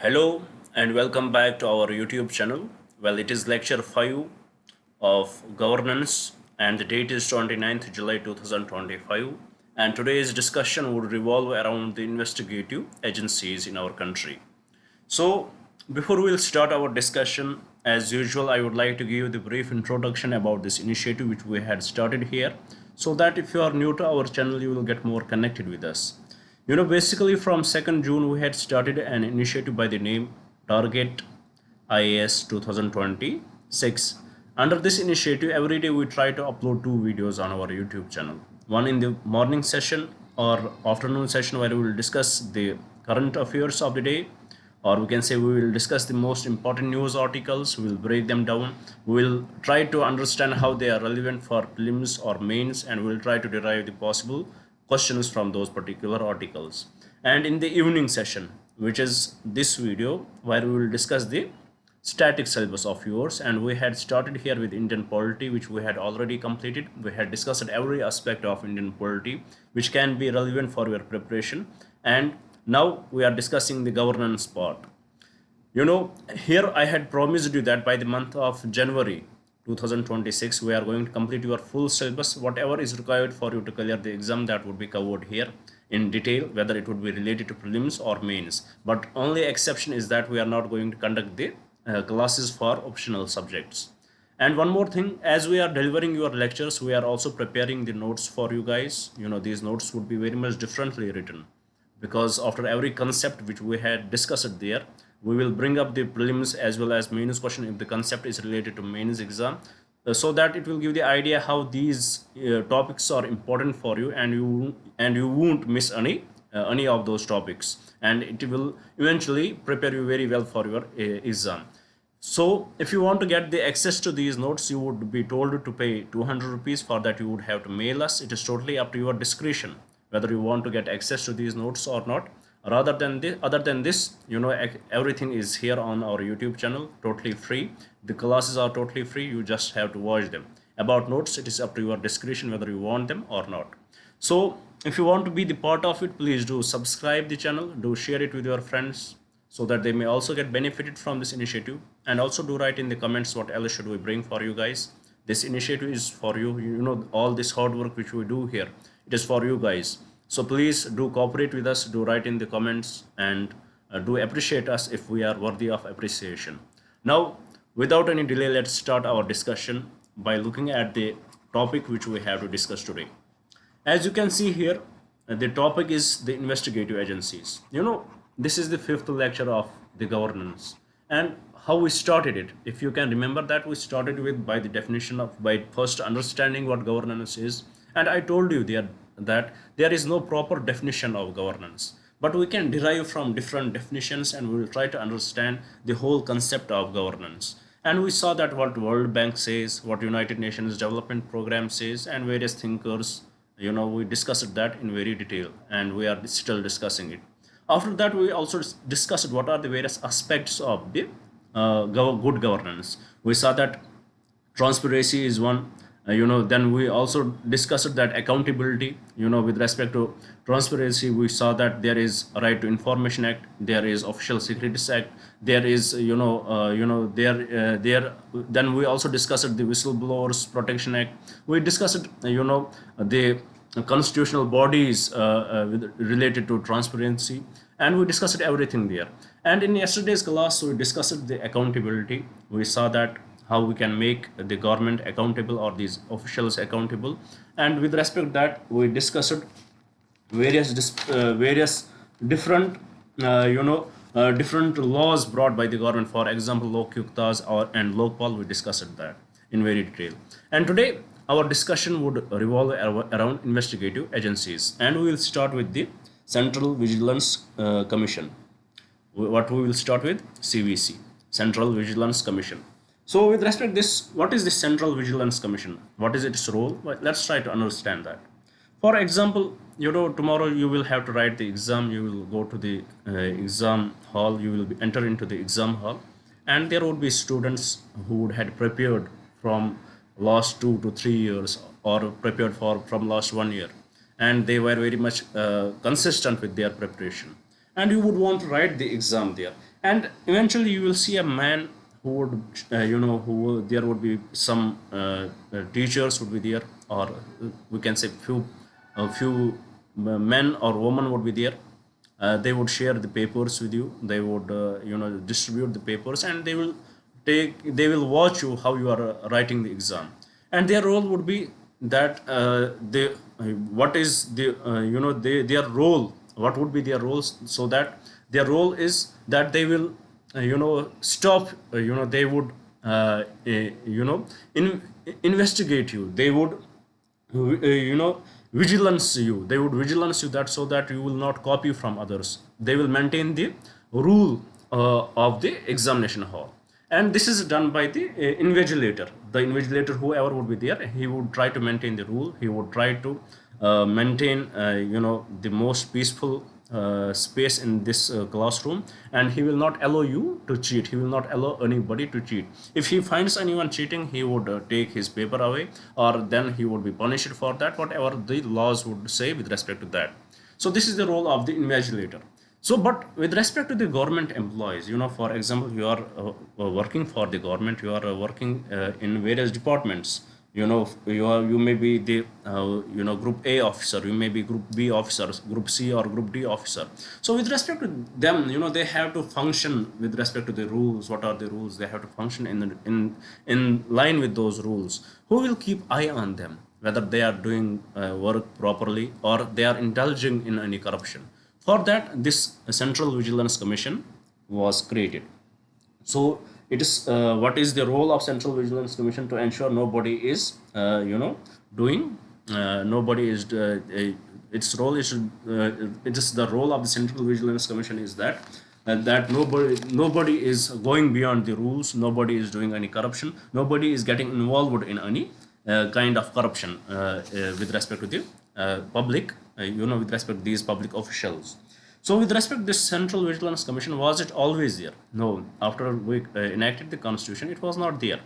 Hello and welcome back to our YouTube channel. Well, it is lecture 5 of governance and the date is 29th July 2025, and today's discussion would revolve around the investigative agencies in our country. So, before we'll start our discussion, as usual, I would like to give you the brief introduction about this initiative which we had started here, so that if you are new to our channel, you will get more connected with us. Basically from 2nd June, we had started an initiative by the name Target IAS 2026. Under this initiative, every day we try to upload 2 videos on our YouTube channel. One in the morning session or afternoon session where we will discuss the current affairs of the day, or we can say we will discuss the most important news articles. We will break them down. We will try to understand how they are relevant for prelims or mains, and we will try to derive the possible questions from those particular articles. And in the evening session, which is this video, where we will discuss the static syllabus of yours, and we had started here with Indian polity, which we had already completed. We had discussed every aspect of Indian polity which can be relevant for your preparation, and now we are discussing the governance part. Here I had promised you that by the month of January 2026 we are going to complete your full syllabus. Whatever is required for you to clear the exam, that would be covered here in detail, whether it would be related to prelims or mains. But only exception is that we are not going to conduct the classes for optional subjects. And one more thing, as we are delivering your lectures, we are also preparing the notes for you guys. These notes would be very much differently written, because after every concept which we had discussed there, we will bring up the prelims as well as mains question if the concept is related to mains exam, so that it will give the idea how these topics are important for you, and you won't miss any of those topics, and it will eventually prepare you very well for your exam. So if you want to get the access to these notes, you would be told to pay 200 rupees. For that, you would have to mail us. It is totally up to your discretion whether you want to get access to these notes or not. Other than this, everything is here on our YouTube channel, totally free. The classes are totally free. You just have to watch them. About notes, it is up to your discretion whether you want them or not. So if you want to be the part of it, please do subscribe the channel, do share it with your friends, so that they may also get benefited from this initiative. And also do write in the comments what else should we bring for you guys. This initiative is for you. All this hard work which we do here, it is for you guys. So please do cooperate with us, do write in the comments, and do appreciate us if we are worthy of appreciation. Now, without any delay, let's start our discussion by looking at the topic which we have to discuss today. As you can see here, the topic is the investigative agencies. This is the 5th lecture of the governance, and how we started it. If you can remember that, we started with by first understanding what governance is, and I told you there that there is no proper definition of governance, but we can derive from different definitions, and we will try to understand the whole concept of governance. And we saw that what World Bank says, what United Nations Development Program says, and various thinkers, we discussed that in very detail, and we are still discussing it. After that, we also discussed what are the various aspects of the good governance. We saw that transparency is one. Then we also discussed that accountability. With respect to transparency, we saw that there is a Right to Information Act, there is Official Secrets Act, there is then we also discussed the Whistleblowers Protection Act. We discussed the constitutional bodies related to transparency, and we discussed everything there. And in yesterday's class, we discussed the accountability. We saw that how we can make the government accountable or these officials accountable, and with respect to that, we discussed various different different laws brought by the government. For example, Lok Yuktas and Lokpal, we discussed that in very detail. And today our discussion would revolve around investigative agencies, and we will start with the Central Vigilance Commission. What we will start with? CVC, Central Vigilance Commission. So with respect to this, what is the Central Vigilance Commission? What is its role? Well, let's try to understand that. For example, tomorrow you will have to write the exam. You will go to the exam hall. You will enter into the exam hall, and there would be students who had prepared from last 2 to 3 years, or prepared from last 1 year, and they were very much consistent with their preparation. And you would want to write the exam there. And eventually you will see a man who would there would be some teachers would be there, or we can say few men or women would be there. They would share the papers with you. They would distribute the papers, and they will watch you how you are writing the exam. And their role would be that they what is the their role, what would be their roles, so that their role is that they will stop, they would investigate you. They would vigilance you. They would vigilance you, that so that you will not copy from others. They will maintain the rule of the examination hall. And this is done by the invigilator, whoever would be there. He would try to maintain the rule. He would try to maintain the most peaceful space in this classroom, and he will not allow you to cheat. He will not allow anybody to cheat. If he finds anyone cheating, he would take his paper away, or then he would be punished for that, whatever the laws would say with respect to that. So this is the role of the invigilator. So, but with respect to the government employees, for example, you are working for the government. You are working in various departments. You may be the group A officer. You may be group B officer, group C or group D officer. So with respect to them, they have to function with respect to the rules. What are the rules? They have to function in line with those rules. Who will keep eye on them, whether they are doing work properly or they are indulging in any corruption? For that, this Central Vigilance Commission was created. So it is what is the role of Central Vigilance Commission? To ensure nobody is doing nobody is its role is it is the role of the Central Vigilance Commission is that nobody is going beyond the rules. Nobody is doing any corruption. Nobody is getting involved in any kind of corruption with respect to the public, with respect to these public officials. So with respect to this Central Vigilance Commission, was it always there? No. After we enacted the constitution, it was not there.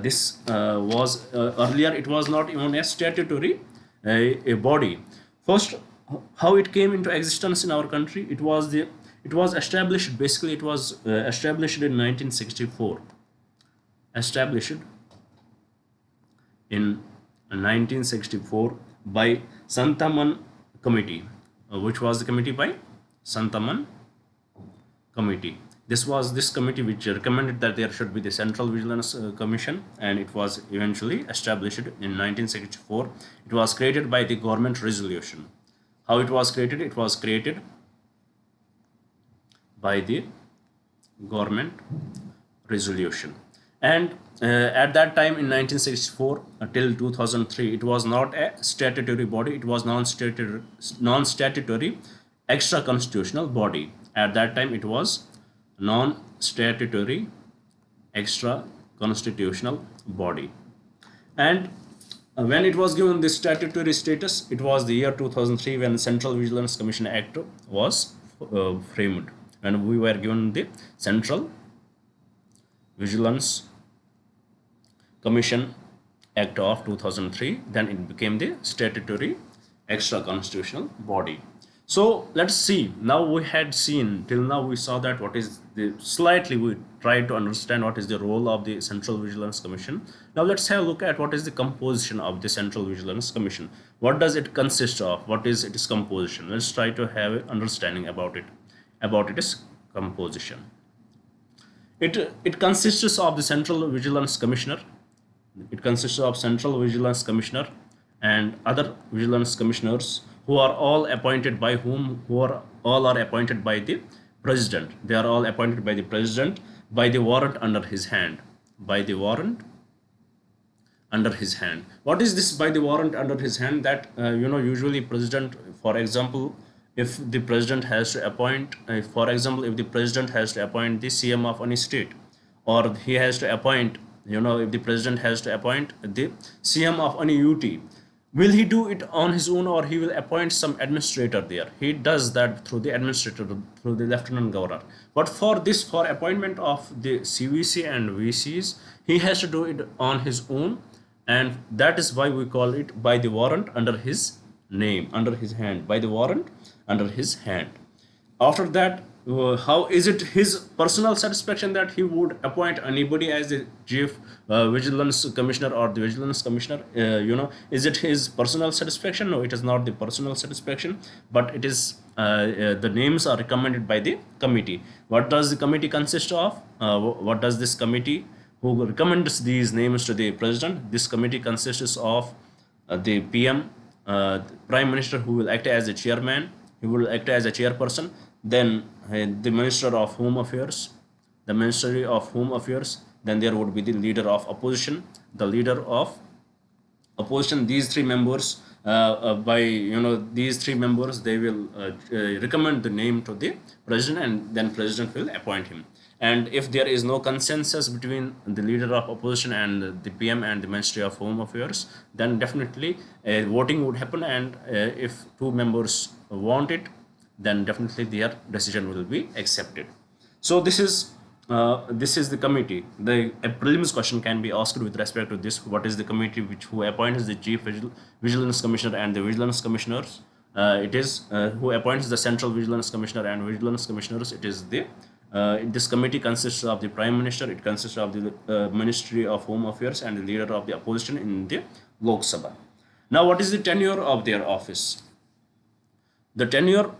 This was earlier, it was not even a statutory a body. First, how it came into existence in our country, it was established, basically it was established in 1964. Established in 1964 by Santaman Committee, which was the committee by Santaman Committee. This was this committee which recommended that there should be the Central Vigilance Commission, and it was eventually established in 1964. It was created by the government resolution. How it was created? It was created by the government resolution. And at that time in 1964 till 2003, it was not a statutory body. It was non-statutory extra constitutional body. At that time it was non-statutory extra constitutional body. And when it was given this statutory status, it was the year 2003 when Central Vigilance Commission Act was framed. When we were given the Central Vigilance Commission Act of 2003, then it became the statutory extra constitutional body. So let's see. Now we had seen, till now we saw that what is the, slightly we tried to understand what is the role of the Central Vigilance Commission. Now let's have a look at what is the composition of the Central Vigilance Commission. What does it consist of? What is its composition? Let's try to have an understanding about its composition. It consists of the Central Vigilance Commissioner. It consists of Central Vigilance Commissioner and other vigilance commissioners who are all appointed by whom? All are appointed by the President. They are all appointed by the President by the warrant under his hand. By the warrant under his hand. What is this by the warrant under his hand? That usually President, for example, if the President has to appoint, for example, if the President has to appoint the CM of any state, or he has to appoint, if the President has to appoint the CM of any UT, will he do it on his own, or he will appoint some administrator there? He does that through the administrator, through the Lieutenant Governor. But for appointment of the CVC and VCs, he has to do it on his own, and that is why we call it by the warrant under his name, under his hand, by the warrant under his hand. After that, how is it his personal satisfaction that he would appoint anybody as the chief vigilance commissioner or the vigilance commissioner? Is it his personal satisfaction? No, it is not the personal satisfaction, but it is the names are recommended by the committee. What does the committee consist of? What does this committee who recommends these names to the president? This committee consists of the PM, prime minister, who will act as the chairman, he will act as a chairperson, then the minister of home affairs, the ministry of home affairs, then there would be the leader of opposition, the leader of opposition. These three members, these three members, they will recommend the name to the president, and then president will appoint him. And if there is no consensus between the leader of opposition and the PM and the ministry of home affairs, then definitely voting would happen, and if two members want it, then definitely their decision will be accepted. So this is the committee. A prelims question can be asked with respect to this. What is the committee who appoints the chief vigilance commissioner and the vigilance commissioners? It is who appoints the central vigilance commissioner and vigilance commissioners. It is the this committee consists of the prime minister. It consists of the ministry of home affairs and the leader of the opposition in the Lok Sabha. Now, what is the tenure of their office? The tenure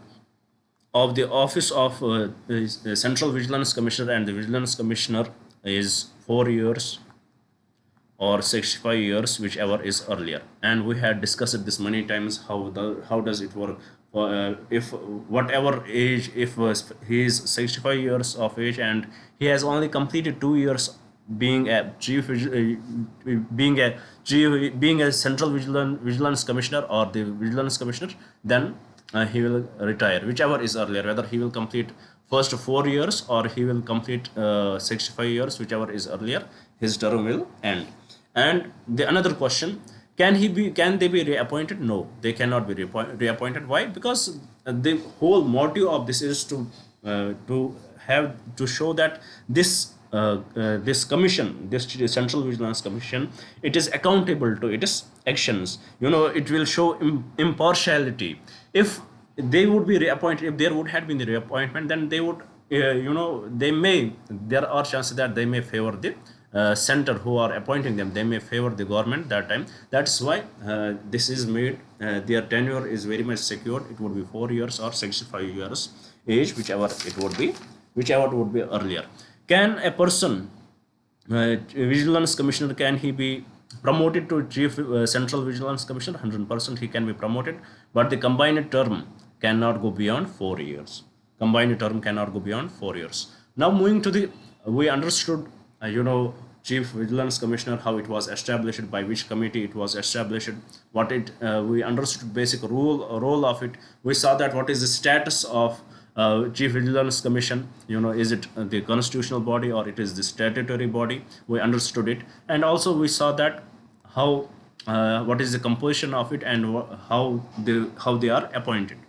of the office of the Central Vigilance Commissioner and the Vigilance Commissioner is 4 years or 65 years, whichever is earlier. And we had discussed this many times. How does it work? If whatever age, if he is 65 years of age and he has only completed 2 years being a being a central vigilance commissioner or the vigilance commissioner, then he will retire, whichever is earlier, whether he will complete first 4 years or he will complete 65 years, whichever is earlier, his term will end. And the another question, can they be reappointed? No, they cannot be reappointed. Why? Because the whole motive of this is to show that this commission, this Central Vigilance Commission, it is accountable to its actions. It will show impartiality. If they would be reappointed, if there would have been the reappointment, then they would, there are chances that they may favor the center who are appointing them. They may favor the government that time. That's why this is made. Their tenure is very much secured. It would be 4 years or 65 years age, whichever would be earlier. Can a person, vigilance commissioner, can he be promoted to chief central vigilance commissioner? 100% he can be promoted, but the combined term cannot go beyond 4 years. Combined term cannot go beyond 4 years. Now moving to the, we understood, chief vigilance commissioner, how it was established, by which committee it was established, what it, we understood basic role of it. We saw that what is the status of chief vigilance commission, is it the constitutional body or it is the statutory body? We understood it, and also we saw that how what is the composition of it, and how they are appointed,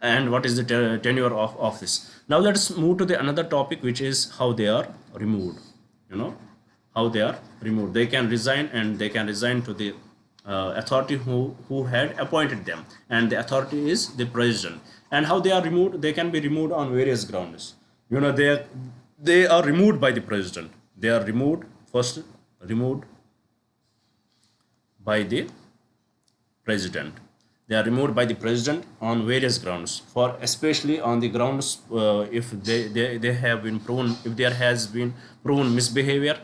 and what is the tenure of office. Now let's move to the another topic, which is how they are removed. How they are removed. They can resign, and they can resign to the authority who had appointed them, and the authority is the president. And how they are removed? They can be removed on various grounds. They are removed by the president. They are removed by the president. They are removed by the president on various grounds. For especially on the grounds if they have been proven, if there has been proven misbehavior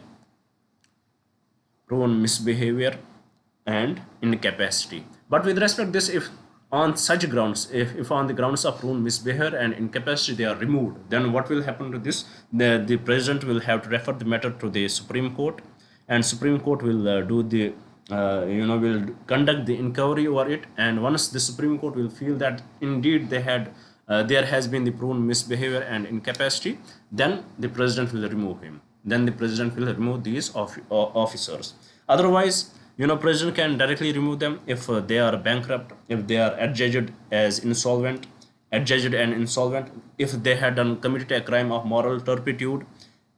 and incapacity. But with respect to this, if on such grounds, if on the grounds of proven misbehavior and incapacity they are removed, then what will happen to this? The president will have to refer the matter to the Supreme Court, and Supreme Court will do the will conduct the inquiry over it. And once the Supreme Court will feel that indeed there has been the proven misbehavior and incapacity, then the president will remove him. Then the president will remove these officers. Otherwise, president can directly remove them if they are bankrupt, if they are adjudged and insolvent, if they had committed a crime of moral turpitude,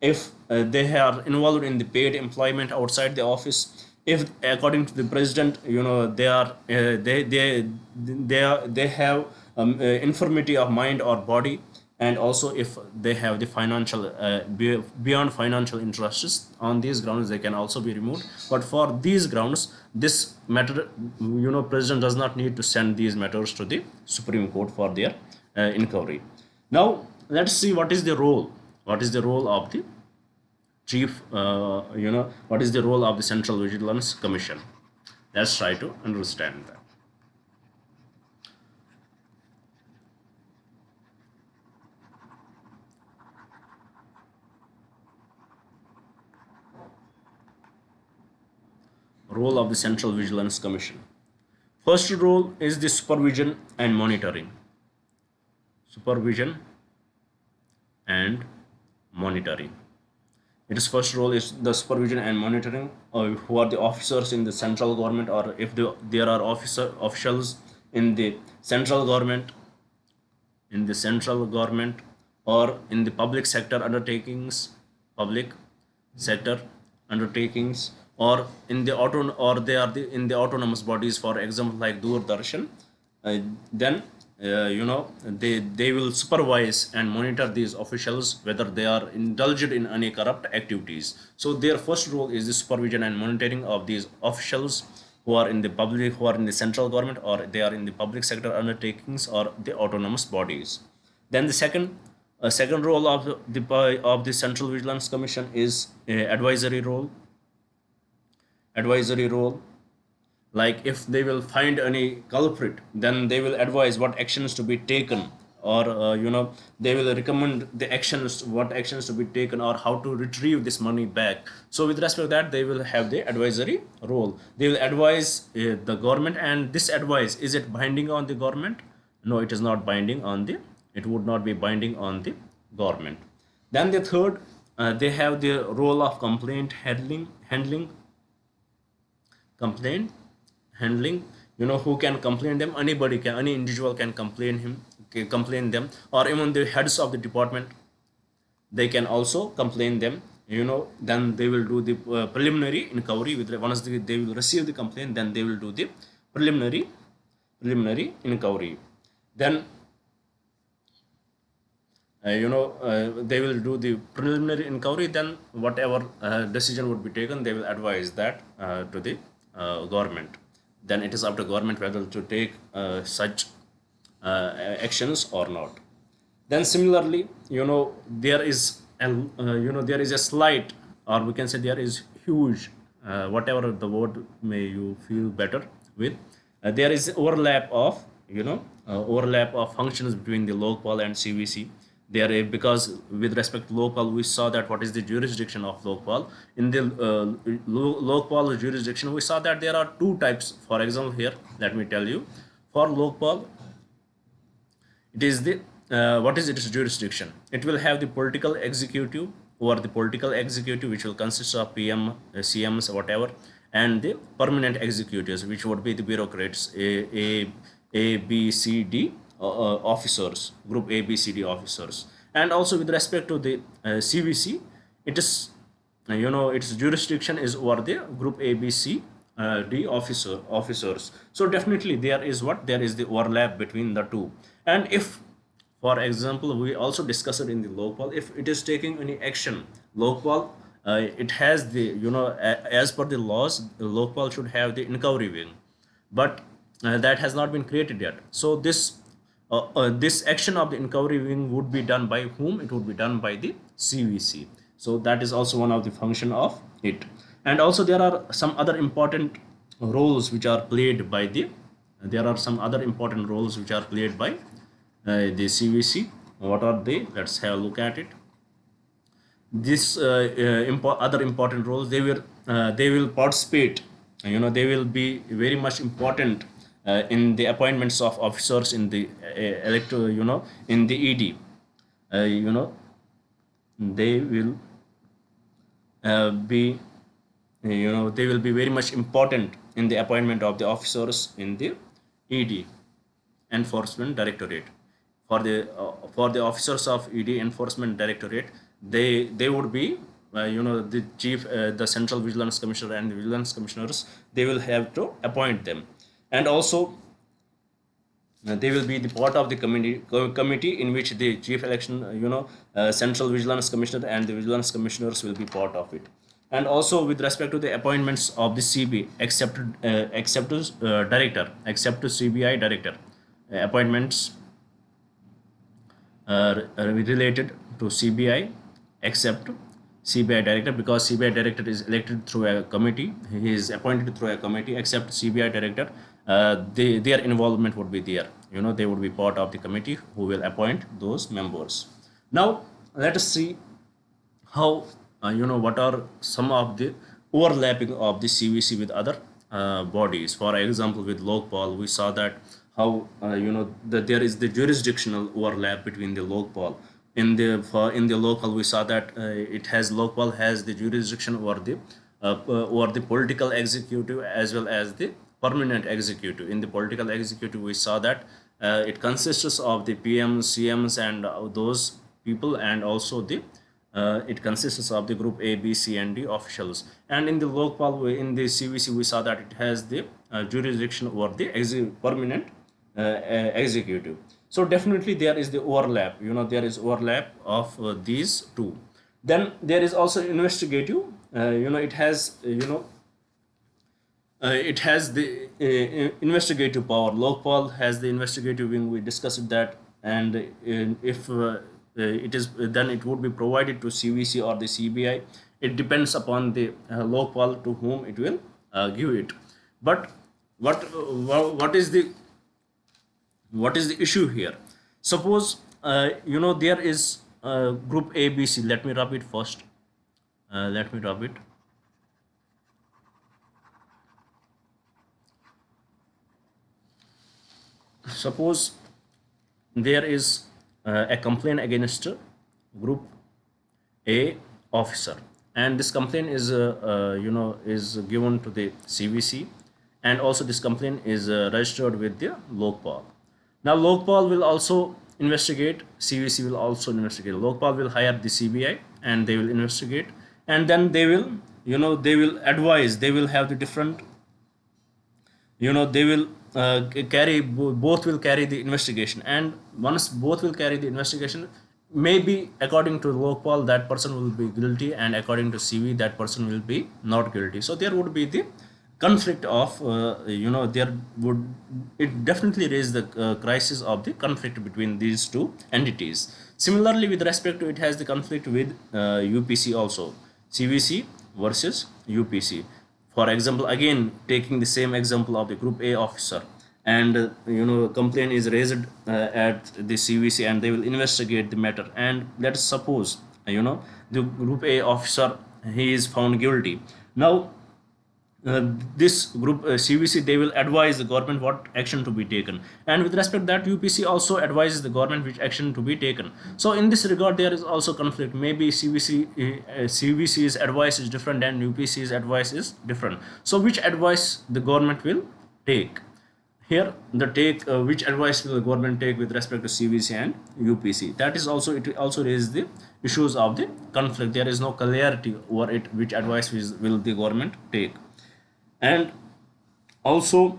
if they are involved in the paid employment outside the office, if according to the president, they have infirmity of mind or body, and also if they have the financial beyond financial interests, on these grounds they can also be removed. But for these grounds, this matter, president does not need to send these matters to the Supreme Court for their inquiry. Now let's see what is the role, of the chief, what is the role of the Central Vigilance Commission. Let's try to understand that. Role of the Central Vigilance Commission. First role is the supervision and monitoring. Supervision and monitoring. Its first role is the supervision and monitoring, who are the officers in the central government, or if there are officials in the central government, or in the public sector undertakings, or in the they are in the autonomous bodies, for example like Doordarshan. Then they will supervise and monitor these officials whether they are indulged in any corrupt activities. So their first role is the supervision and monitoring of these officials who are in the public, who are in the central government, or they are in the public sector undertakings or the autonomous bodies. Then the second role of the Central Vigilance Commission is advisory role. Like if they will find any culprit, then they will advise what actions to be taken, or they will recommend what actions to be taken, or how to retrieve this money back. So with respect to that, they will have the advisory role. They will advise the government, and this advice, is it binding on the government? No, it is not binding on the, it would not be binding on the government. Then the third, they have the role of complaint handling. Who can complain them? Any individual can complain them, or even the heads of the department, they can also complain them. Then they will do the preliminary inquiry. Once they will receive the complaint, then they will do the preliminary inquiry. Then they will do the preliminary inquiry. Then whatever decision would be taken, they will advise that to the government. Then it is up to government whether to take such actions or not. Then similarly, there is a slight, or we can say there is huge, whatever the word may you feel better with, there is overlap of functions between the Lokpal and CVC. There, because with respect to Lokpal, we saw that what is the jurisdiction of Lokpal. In the Lokpal jurisdiction, we saw that there are two types. For example, here, let me tell you, for Lokpal, it is the what is its jurisdiction? It will have the political executive, which will consist of PM, CMs, whatever, and the permanent executives, which would be the bureaucrats, A B C D officers, group A B C D officers. And also with respect to the CVC, it is its jurisdiction is over the group A B C D officers. So definitely there is the overlap between the two. And if, for example, we also discussed it in the Lokpal, if it is taking any action, Lokpal, it has the as per the laws, the Lokpal should have the inquiry wing, but that has not been created yet. So this action of the inquiry wing would be done by whom? It would be done by the CVC. So that is also one of the function of it. And also there are some other important roles which are played by the CVC. What are they? Let's have a look at it. This other important roles, they will participate, they will be very much important in the appointments of officers in the in the ED. They will be they will be very much important in the appointment of the officers in the ED, Enforcement Directorate. For the officers of ED, Enforcement Directorate, they would be the chief, the Central Vigilance Commissioner and the Vigilance Commissioners, they will have to appoint them. And also they will be the part of the committee in which the chief election, central vigilance commissioner and the vigilance commissioners will be part of it. And also with respect to the appointments of the CB, except director, except to CBI director, appointments related to CBI, except CBI director, because CBI director is elected through a committee, he is appointed through a committee, except CBI director, their involvement would be there. They would be part of the committee who will appoint those members. Now, let us see how, what are some of the overlapping of the CVC with other bodies. For example, with Lokpal, we saw that how, that there is the jurisdictional overlap between the Lokpal. In the local, we saw that Lokpal has the jurisdiction over the political executive as well as the permanent executive. In the political executive, we saw that it consists of the PMs, CMs, and those people, and also the it consists of the group A, B, C, and D officials. And in the Lokpal, in the CVC, we saw that it has the jurisdiction over the permanent executive. So definitely there is the overlap. There is overlap of these two. Then there is also investigative. It has the investigative power. Lokpal has the investigative wing. We discussed that, and if it is, then it would be provided to CVC or the CBI. It depends upon the Lokpal to whom it will give it. But what is the issue here? Suppose there is group ABC. Let me rub it first. Let me rub it. Suppose there is a complaint against group A officer, and this complaint is is given to the CVC, and also this complaint is registered with the Lokpal. Now Lokpal will also investigate, CVC will also investigate. Lokpal will hire the CBI and they will investigate, and then they will advise. They will have the different, they will carry, both will carry the investigation, and once both will carry the investigation, maybe according to Lokpal that person will be guilty, and according to CV that person will be not guilty. So there would be the conflict of there would, it definitely raise the crisis of the conflict between these two entities. Similarly, with respect to, it has the conflict with UPC also, CVC versus UPC. For example, again taking the same example of the group A officer, and complaint is raised at the CVC, and they will investigate the matter, and let's suppose the group A officer, he is found guilty. Now this group CVC, they will advise the government what action to be taken, and with respect that UPC also advises the government which action to be taken. So in this regard there is also conflict. Maybe CVC's advice is different and UPC's advice is different. So which advice the government will take? Here the which advice will the government take with respect to CVC and UPC? That is also, it also raises the issues of the conflict. There is no clarity over it, which advice will the government take. And also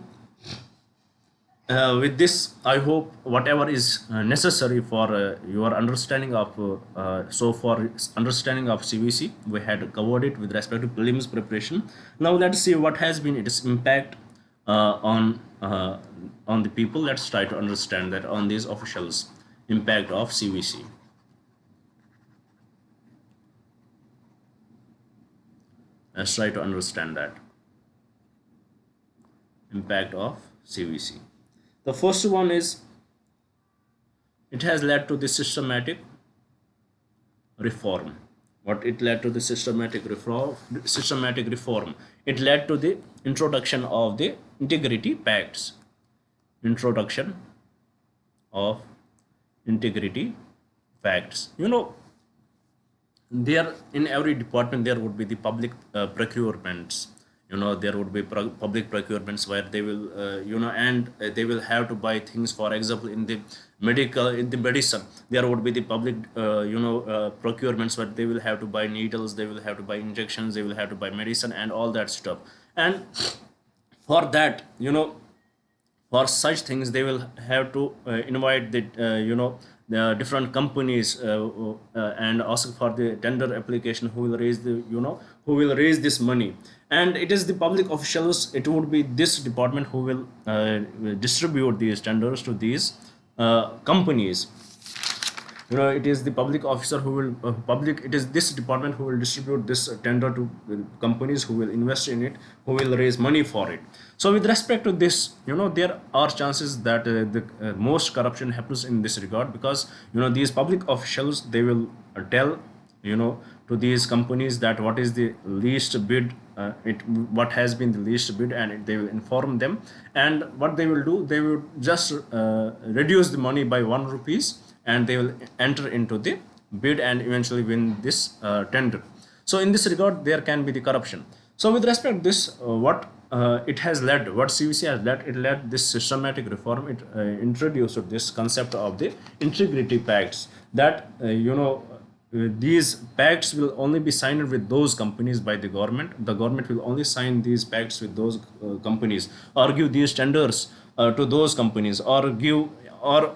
with this, I hope whatever is necessary for your understanding of so far understanding of CVC, we had covered it with respect to prelims preparation. Now let's see what has been its impact on the people. Let's try to understand that on these officials, impact of CVC. Let's try to understand that impact of CVC. The first one is, it has led to the systematic reform. What it led to the systematic reform? It led to the introduction of the integrity pacts. Introduction of integrity facts. There in every department there would be the public procurements. There would be public procurements where they will and they will have to buy things. For example, in the medicine, there would be the public procurements where they will have to buy needles, they will have to buy injections, they will have to buy medicine and all that stuff. And for that for such things they will have to invite the the different companies and ask for the tender application who will raise the who will raise this money. And it is the public officials, it would be this department who will distribute these tenders to these companies. It is the public officer who will public it is this department who will distribute this tender to companies who will invest in it, who will raise money for it. So with respect to this, there are chances that the most corruption happens in this regard, because these public officials, they will tell to these companies that what is the least bid, what has been the least bid, and they will inform them. And what they will do, they will just reduce the money by 1 rupees, and they will enter into the bid and eventually win this tender. So in this regard, there can be the corruption. So with respect to this, what it has led, what CVC has led, it led this systematic reform. It introduced this concept of the integrity pacts, that these pacts will only be signed with those companies by the government. The government will only sign these pacts with those companies, or give these tenders to those companies, or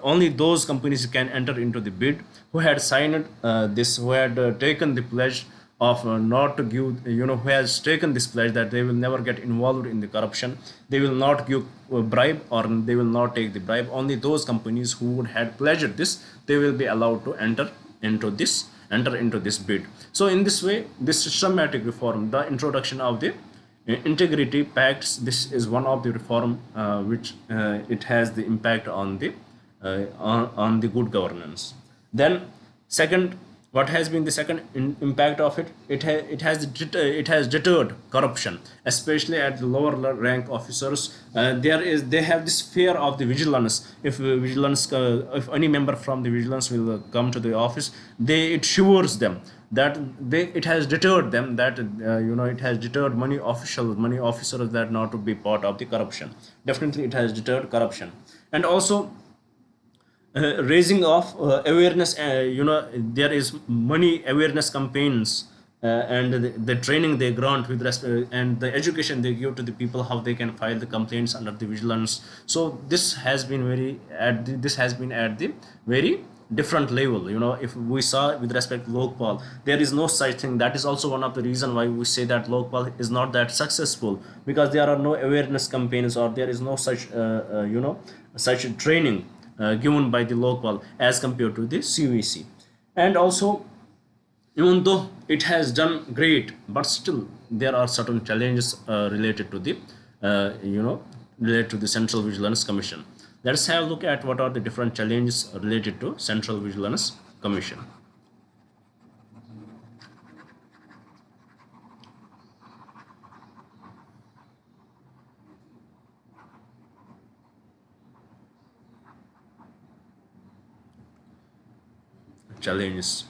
only those companies can enter into the bid who had signed who had taken the pledge of not to give, who has taken this pledge that they will never get involved in the corruption, they will not give a bribe, or they will not take the bribe. Only those companies who would had pledged this, they will be allowed to enter into this bid. So in this way, this systematic reform, the introduction of the integrity pacts, this is one of the reform which it has the impact on the good governance. Then second, what has been the second impact of it? It has deterred corruption, especially at the lower rank officers. They have this fear of the vigilance. If if any member from the vigilance will come to the office, it shivers them, that it has deterred them, that it has deterred money officers that not to be part of the corruption. Definitely it has deterred corruption. And also raising of awareness, there is money awareness campaigns, and the training they grant with respect, and the education they give to the people how they can file the complaints under the vigilance. So this has been at the very different level. If we saw with respect to Lokpal, there is no such thing. That is also one of the reason why we say that Lokpal is not that successful, because there are no awareness campaigns, or there is no such such training given by the Lokpal as compared to the CVC. And also, even though it has done great, but still there are certain challenges related to the Central Vigilance Commission. Let's have a look at what are the different challenges related to Central Vigilance Commission. Challenges.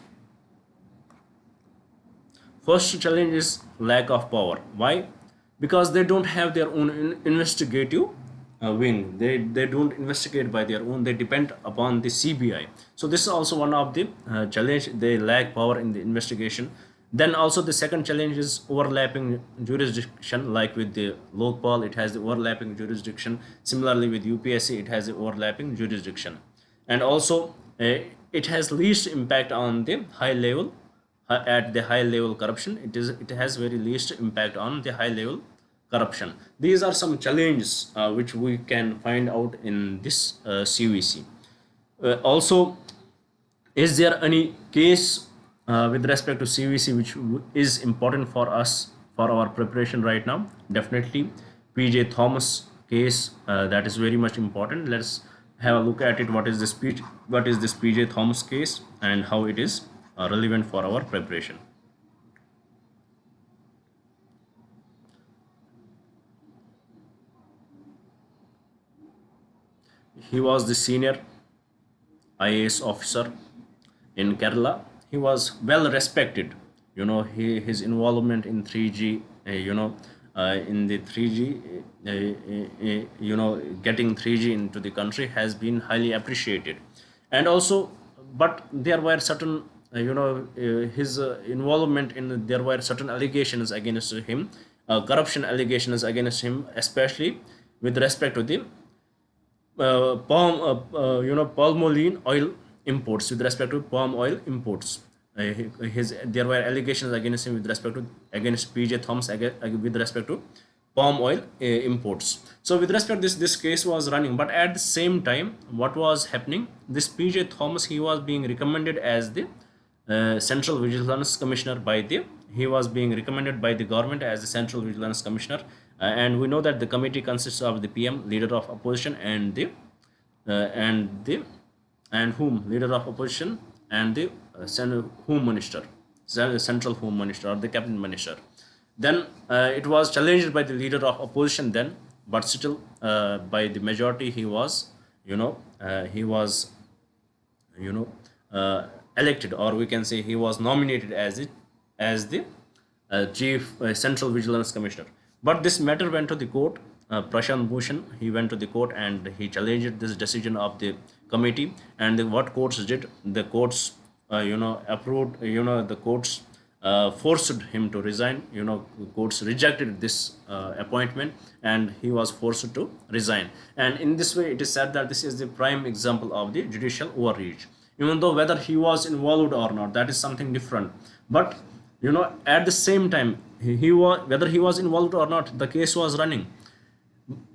First challenge is lack of power. Why? Because they don't have their own investigative wing. They don't investigate by their own. They depend upon the CBI. So this is also one of the challenge. They lack power in the investigation. Then also the second challenge is overlapping jurisdiction. Like with the Lokpal, it has the overlapping jurisdiction. Similarly with UPSC, it has the overlapping jurisdiction. And also it has least impact on the high level. At the high level corruption, it has very least impact on the high level corruption. These are some challenges which we can find out in this CVC. Also, is there any case with respect to CVC which is important for us for our preparation right now? Definitely PJ Thomas case, that is very much important. Let's have a look at it. What is this PJ Thomas case, and how it is relevant for our preparation. He was the senior IAS officer in Kerala. He was well respected. His involvement in 3G, in the 3G, getting 3G into the country has been highly appreciated. And also, but there were certain his involvement in, there were certain allegations against him, corruption allegations against him, especially with respect to the palmoline oil imports, with respect to palm oil imports. There were allegations against him with respect to, against PJ Thomas, with respect to palm oil imports. So with respect to this case was running, but at the same time, what was happening? This PJ Thomas, he was being recommended as the Central Vigilance Commissioner by the, he was being recommended by the government as the Central Vigilance Commissioner, and we know that the committee consists of the PM, leader of opposition, and the and the and whom, leader of opposition, and the home minister, central home minister, or the cabinet minister. Then it was challenged by the leader of opposition then, but still by the majority he was, he was, you know elected, or we can say he was nominated as it, as the chief central vigilance commissioner. But this matter went to the court. Prashant Bhushan, he went to the court and he challenged this decision of the committee. And what courts did, the courts approved, the courts forced him to resign. Courts rejected this appointment, and he was forced to resign. And in this way, it is said that this is the prime example of the judicial overreach. Even though whether he was involved or not, that is something different. But at the same time, he was, whether he was involved or not, the case was running.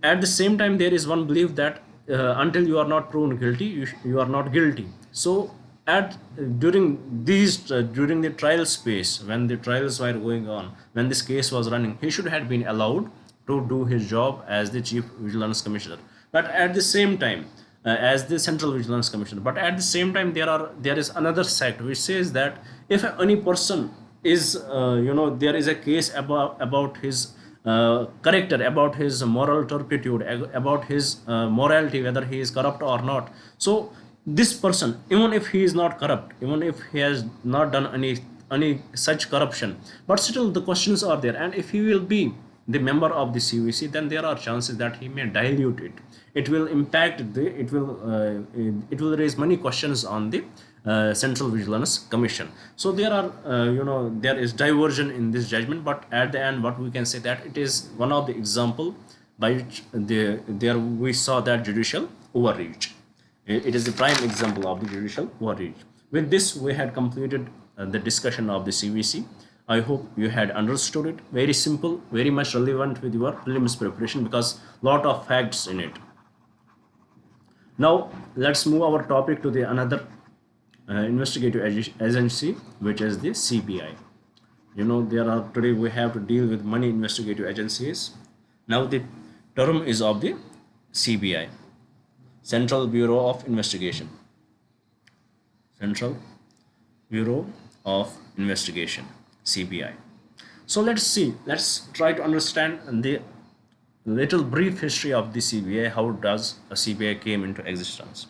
At the same time, there is one belief that until you are not proven guilty, you are not guilty. So at during during the trial space, when the trials were going on, when this case was running, he should have been allowed to do his job as the chief vigilance commissioner. But at the same time, as the central vigilance commissioner, but at the same time, there is another sect which says that if any person is there is a case about his character, about his moral turpitude, about his morality, whether he is corrupt or not. So this person, even if he is not corrupt, even if he has not done any such corruption, but still the questions are there, and if he will be the member of the CVC, then there are chances that he may dilute it. It will impact the, it will raise many questions on the Central Vigilance Commission. So there are there is diversion in this judgment, but at the end, what we can say, that it is one of the example by which there we saw that judicial overreach. It is the prime example of the judicial overreach. With this, we had completed the discussion of the CVC. I hope you had understood it. Very simple, very much relevant with your prelims preparation, because lot of facts in it. Now let's move our topic to the another investigative agency, which is the CBI. There are, today we have to deal with many investigative agencies. Now the term is of the CBI, Central Bureau of Investigation. Central Bureau of Investigation, CBI. So let's try to understand the little brief history of the CBI. How does a CBI came into existence?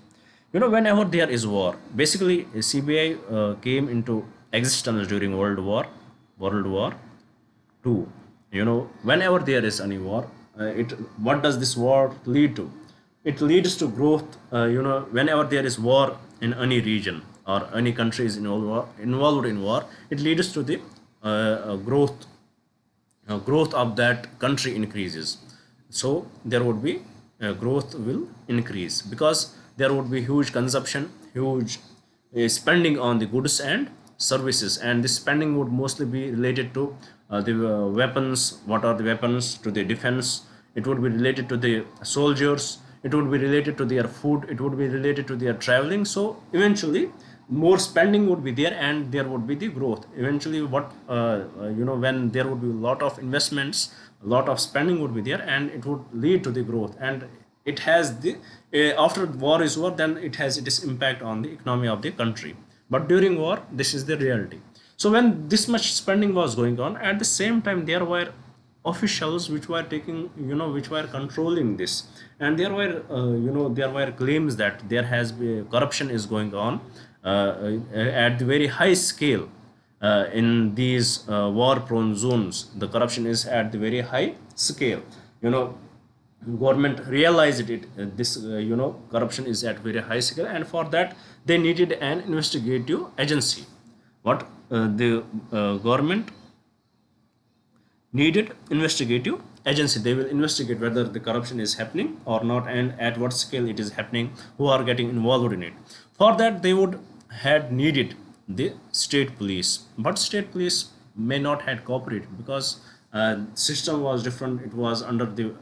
Whenever there is war, basically CBI came into existence during World War II. Whenever there is any war, what does this war lead to? It leads to growth. Whenever there is war in any region or any country is involved in war, it leads to the growth of that country increases. So there would be growth will increase, because there would be huge consumption, huge spending on the goods and services, and this spending would mostly be related to the weapons. What are the weapons? To the defense. It would be related to the soldiers. It would be related to their food. It would be related to their traveling. So eventually more spending would be there, and there would be the growth. Eventually what when there would be a lot of investments, a lot of spending would be there, and it would lead to the growth. And it has the after war is over, then it has its impact on the economy of the country. But during war, this is the reality. So when this much spending was going on, at the same time there were officials which were taking, which were controlling this, and there were there were claims that there has been corruption is going on at the very high scale. In these war prone zones, the corruption is at the very high scale. Government realized it, this corruption is at very high scale, and for that they needed an investigative agency. The government needed investigative agency, they will investigate whether the corruption is happening or not, and at what scale it is happening, who are getting involved in it. For that, they would had needed the state police, but state police may not had cooperated because system was different. It was under the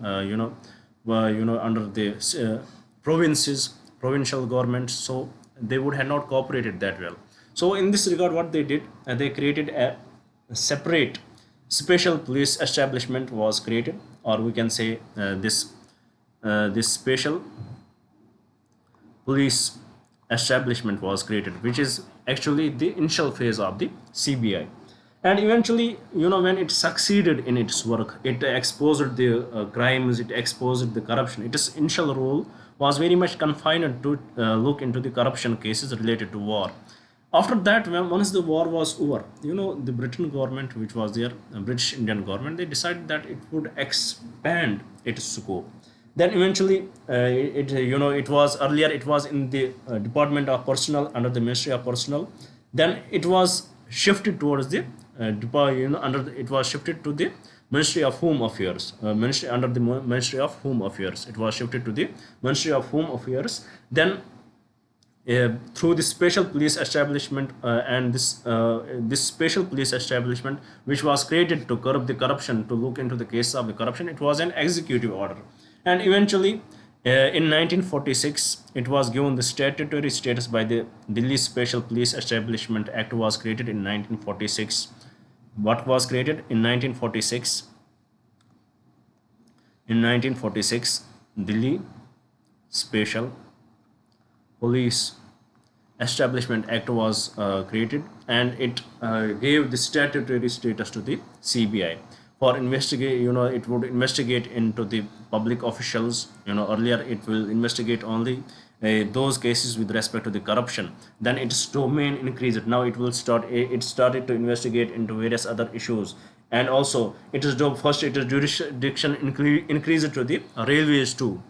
under the provinces, provincial governments, so they would have not cooperated that well. So in this regard, what they did, they created a separate special police establishment was created, or we can say this special police establishment was created, which is actually the initial phase of the CBI. And eventually, when it succeeded in its work, it exposed the crimes, it exposed the corruption. Its initial role was very much confined to look into the corruption cases related to war. After that, once the war was over, the Britain government, which was there, British Indian government, they decided that it would expand its scope. Then eventually, it was earlier, it was in the Department of Personnel under the Ministry of Personnel. Then it was shifted towards the it was shifted to the Ministry of Home Affairs. Under the Ministry of Home Affairs, it was shifted to the Ministry of Home Affairs. Then through the special police establishment and this special police establishment, which was created to curb the corruption, to look into the cases of the corruption, it was an executive order. And eventually, in 1946, it was given the statutory status by the Delhi Special Police Establishment Act was created in 1946. What was created in 1946? In 1946, Delhi Special Police Establishment Act was created, and it gave the statutory status to the CBI for investigate. It would investigate into the public officials. Earlier it will investigate only those cases with respect to the corruption. Then its domain increased. Now it will start. It started to investigate into various other issues, and also it is first it is jurisdiction increased to the railways too.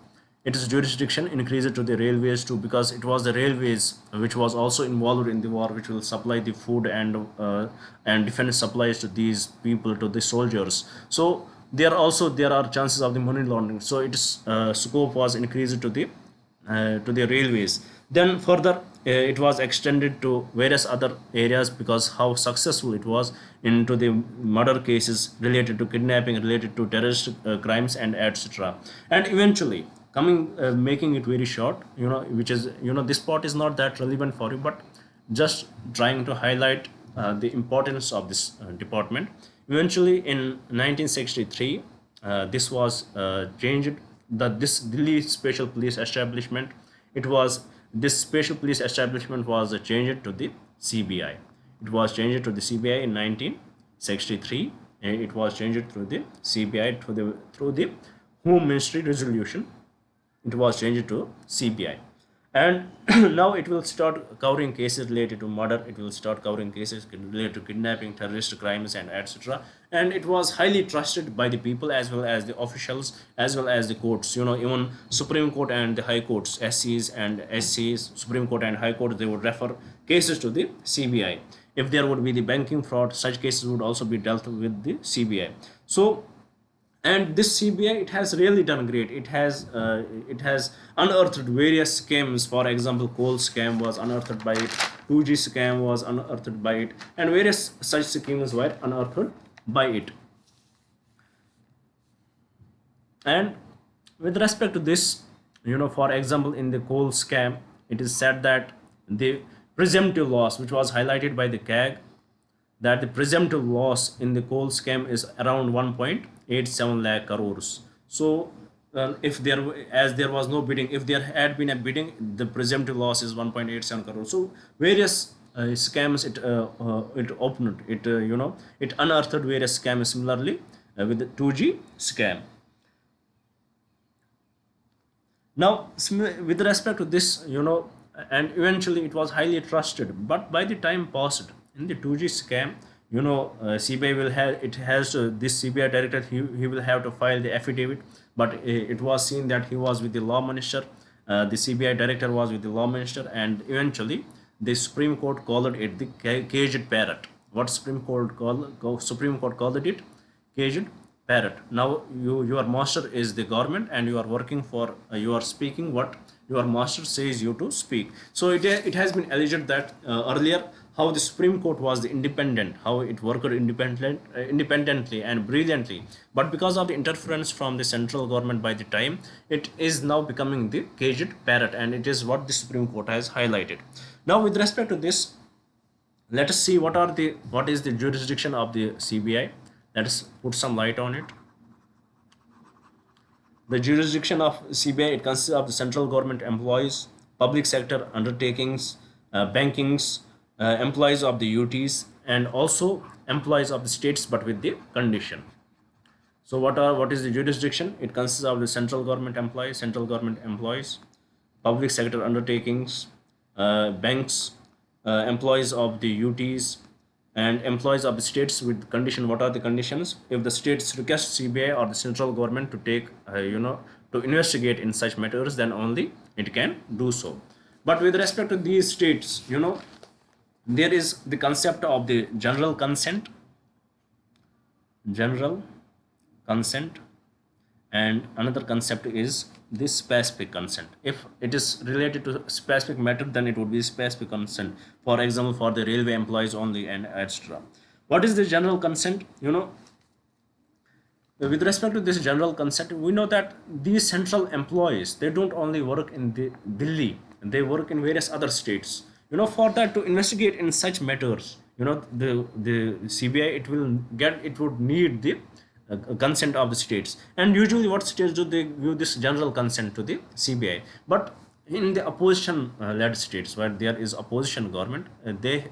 Its jurisdiction increased to the railways too, because it was the railways which was also involved in the war, which will supply the food and defense supplies to these people, to the soldiers. So there are chances of the money laundering. So its scope was increased to the railways. Then further, it was extended to various other areas, because how successful it was into the murder cases related to kidnapping, related to terrorist crimes, and etc. And eventually, making it very short, which is, this part is not that relevant for you, but just trying to highlight the importance of this department. Eventually, in 1963, this was changed. This Delhi Special Police Establishment, this special police establishment was changed to the CBI. It was changed to the CBI in 1963, and it was changed through the CBI through the Home Ministry resolution. It was changed to CBI, and now it will start covering cases related to murder. It will start covering cases related to kidnapping, terrorist crimes, and etc. And it was highly trusted by the people, as well as the officials, as well as the courts. Even Supreme Court and the High Courts, SCs and SCs, Supreme Court and High Court, they would refer cases to the CBI. If there would be the banking fraud, such cases would also be dealt with the CBI. So, and this CBI, it has really done great. It has unearthed various scams. For example, coal scam was unearthed by it, 2G scam was unearthed by it, and various such schemes were unearthed by it. And with respect to this, for example, in the coal scam, it is said that the presumptive loss, which was highlighted by the CAG, that the presumptive loss in the coal scam is around 1.87 lakh crores. So if there was no bidding, if there had been a bidding, the presumptive loss is 1.87 crores. So various scams it opened, it unearthed various scams. Similarly with the 2G scam. Now with respect to this, and eventually it was highly trusted, but by the time passed, in the 2G scam, CBI will have, it has this CBI director, he will have to file the affidavit, but it was seen that he was with the law minister, the CBI director was with the law minister, and eventually the Supreme Court called it the caged parrot. What Supreme Court called it? Caged parrot. Now your master is the government, and you are working for you are speaking what your master says you to speak. So it has been alleged that earlier how the Supreme Court was the independent, how it worked independently and brilliantly, but because of the interference from the central government by the time, it is now becoming the caged parrot, and it is what the Supreme Court has highlighted. Now with respect to this, let us see what is the jurisdiction of the CBI. Let us put some light on it. The jurisdiction of CBI, it consists of the central government employees, public sector undertakings, bankings, employees of the UTs, and also employees of the states, but with the condition. So what is the jurisdiction? It consists of the central government employees, public sector undertakings, banks, employees of the UTs, and employees of the states with condition. What are the conditions? If the states request CBI or the central government to take, to investigate in such matters, then only it can do so. But with respect to these states, there is the concept of the general consent, and another concept is this specific consent. If it is related to specific matter, then it would be specific consent, for example for the railway employees only, and etc. What is the general consent? With respect to this general consent, we know that these central employees, they don't only work in the Delhi, they work in various other states. For that to investigate in such matters, the CBI, it would need the consent of the states. And usually what states do, they give this general consent to the CBI. But in the opposition led states, where there is opposition government,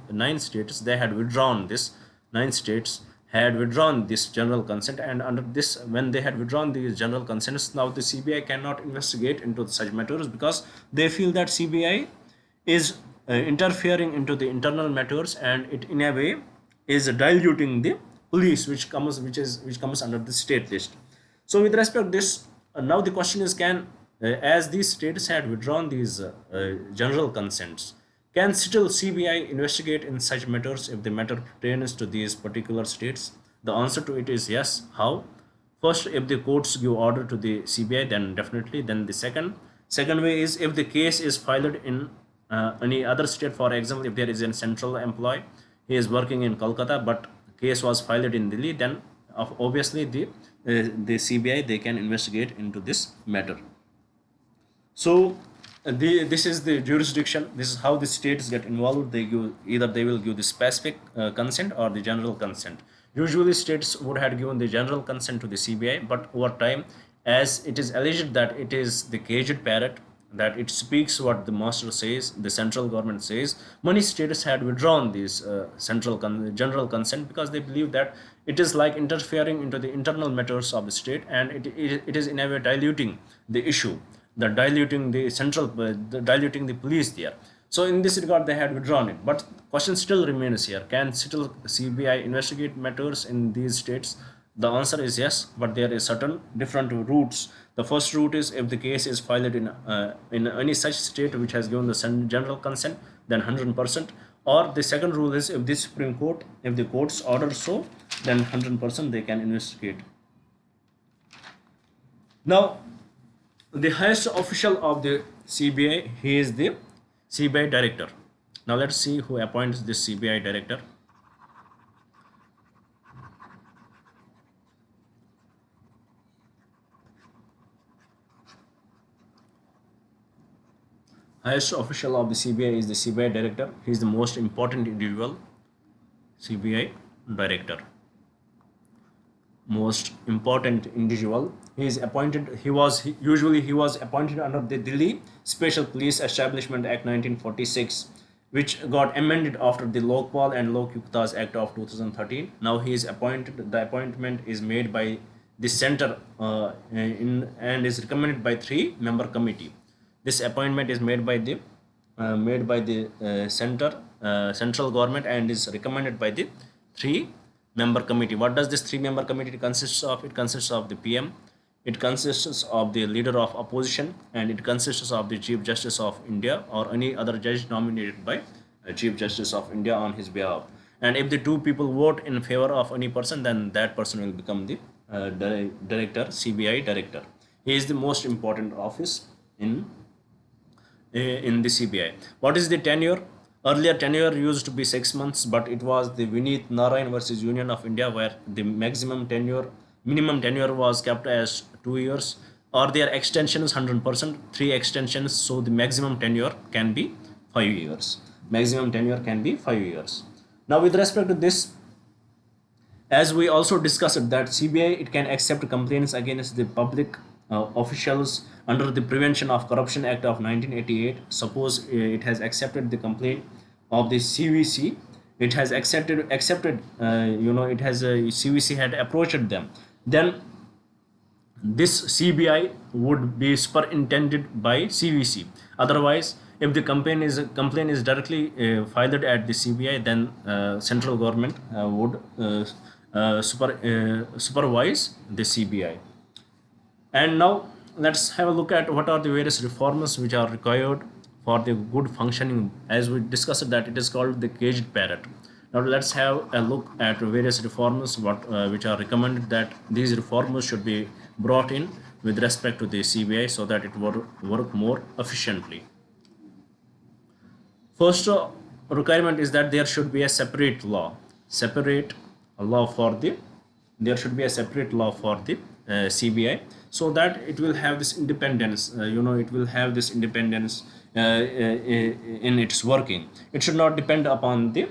nine states had withdrawn this general consent, and under this, when they had withdrawn these general consents, now the CBI cannot investigate into such matters, because they feel that CBI is interfering into the internal matters, and it in a way is diluting the police, which comes under the state list. So with respect to this, now the question is, can as these states had withdrawn these general consents, can still CBI investigate in such matters if the matter pertains to these particular states? The answer to it is yes. How? First, if the courts give order to the CBI, then definitely. Then the second way is, if the case is filed in any other state. For example, if there is a central employee, he is working in Kolkata, but case was filed in Delhi, then obviously the CBI, they can investigate into this matter. So this is the jurisdiction. This is how the states get involved. They will give the specific consent or the general consent. Usually states would have given the general consent to the CBI, but over time, as it is alleged that it is the caged parrot, that it speaks what the master says, the central government says, many states had withdrawn this general consent, because they believe that it is like interfering into the internal matters of the state, and it is in a way diluting the issue, diluting the police there. So in this regard, they had withdrawn it. But question still remains here: can still CBI investigate matters in these states? The answer is yes, but there is certain different routes. The first route is, if the case is filed in any such state which has given the general consent, then 100%. Or the second rule is, if the Supreme Court, if the courts order so, then 100% they can investigate. Now, the highest official of the CBI, he is the CBI director. Now let's see who appoints this CBI director. Highest official of the CBI is the CBI director. He is the most important individual. CBI director, most important individual. He is appointed. He was appointed under the Delhi Special Police Establishment Act 1946, which got amended after the Lokpal and Lokyuktas Act of 2013. Now he is appointed. The appointment is made by the center and is recommended by 3-member committee. This appointment is made by the central government, and is recommended by the 3-member committee. What does this 3-member committee consists of? It consists of the PM, it consists of the leader of opposition, and it consists of the Chief Justice of India or any other judge nominated by Chief Justice of India on his behalf. And if the two people vote in favor of any person, then that person will become the director, CBI director. He is the most important office in the CBI. What is the tenure? Earlier tenure used to be 6 months, but it was the Vineet Narayan versus Union of India, where the minimum tenure was kept as 2 years, or their extensions 100%, three extensions. So the maximum tenure can be 5 years. Maximum tenure can be 5 years. Now, with respect to this, as we also discussed that CBI, it can accept complaints against the public officials under the Prevention of Corruption Act of 1988. Suppose it has accepted the complaint of the CVC, it has accepted it has CVC had approached them, then this CBI would be superintended by CVC. Otherwise, if the complaint is directly filed at the CBI, then central government would supervise the CBI. And now let's have a look at what are the various reforms which are required for the good functioning. As we discussed that it is called the caged parrot. Now let's have a look at various reforms which are recommended, that these reforms should be brought in with respect to the CBI so that it will work more efficiently. First requirement is that there should be a separate law for the CBI, so that it will have this independence. It will have this independence in its working. It should not depend upon the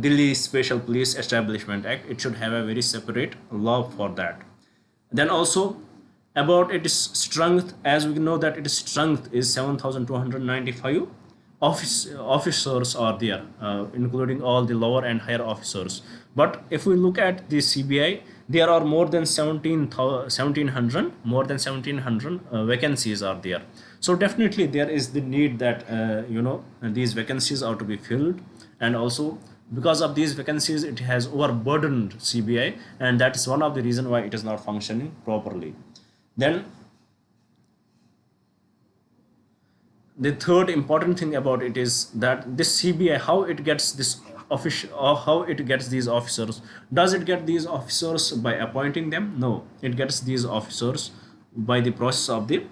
Delhi Special Police Establishment Act. It should have a very separate law for that. Then also about its strength, as we know that its strength is 7,295 officers are there, including all the lower and higher officers. But if we look at the CBI, there are more than 1700 vacancies are there. So definitely there is the need that these vacancies are to be filled, and also because of these vacancies it has overburdened CBI, and that is one of the reasons why it is not functioning properly. Then the third important thing about it is that this CBI, how it gets this official, or how it gets these officers. Does it get these officers by appointing them? No, it gets these officers by the process of the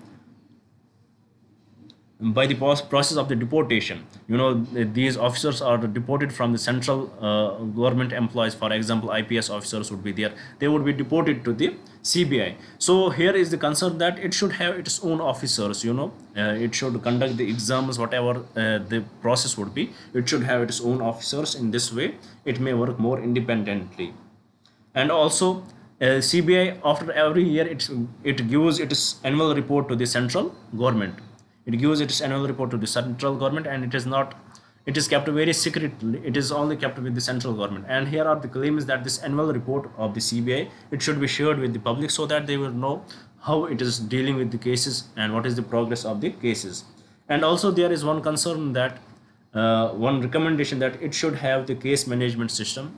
deportation. These officers are deported from the central government employees. For example, IPS officers would be there, they would be deported to the CBI. So here is the concern that it should have its own officers. It should conduct the exams, whatever the process would be, it should have its own officers. In this way it may work more independently. And also CBI, after every year, it gives its annual report to the central government. It gives its annual report to the central government, and it is kept very secretly. It is only kept with the central government. And here are the claims that this annual report of the CBI, it should be shared with the public so that they will know how it is dealing with the cases and what is the progress of the cases. And also there is one concern that one recommendation that it should have the case management system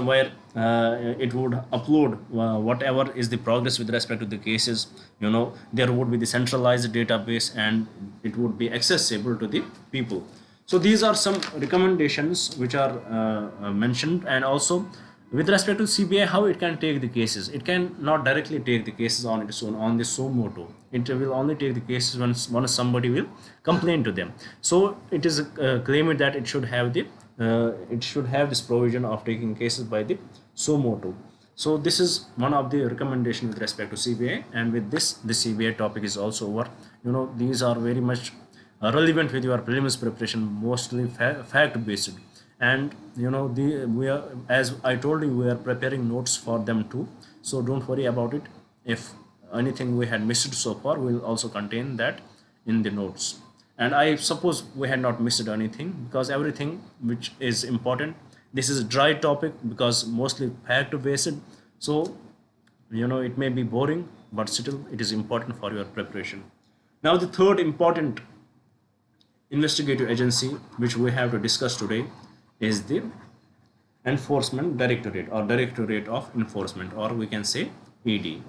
where it would upload whatever is the progress with respect to the cases. There would be the centralized database, and it would be accessible to the people. So these are some recommendations which are mentioned. And also with respect to CBI, how it can take the cases. It can not directly take the cases on its own on the suo motu. It will only take the cases once somebody will complain to them. So it is claimed that it should have this provision of taking cases by the suo motu. So this is one of the recommendations with respect to CBI. And with this, the CBI topic is also over. These are very much relevant with your prelims preparation, mostly fact based. And we are, as I told you, we are preparing notes for them too. So don't worry about it. If anything we had missed so far, we will also contain that in the notes. And I suppose we had not missed anything, because everything which is important. This is a dry topic because mostly fact based. So it may be boring, but still it is important for your preparation. Now the third important investigative agency which we have to discuss today is the Enforcement Directorate, or Directorate of Enforcement, or we can say ED,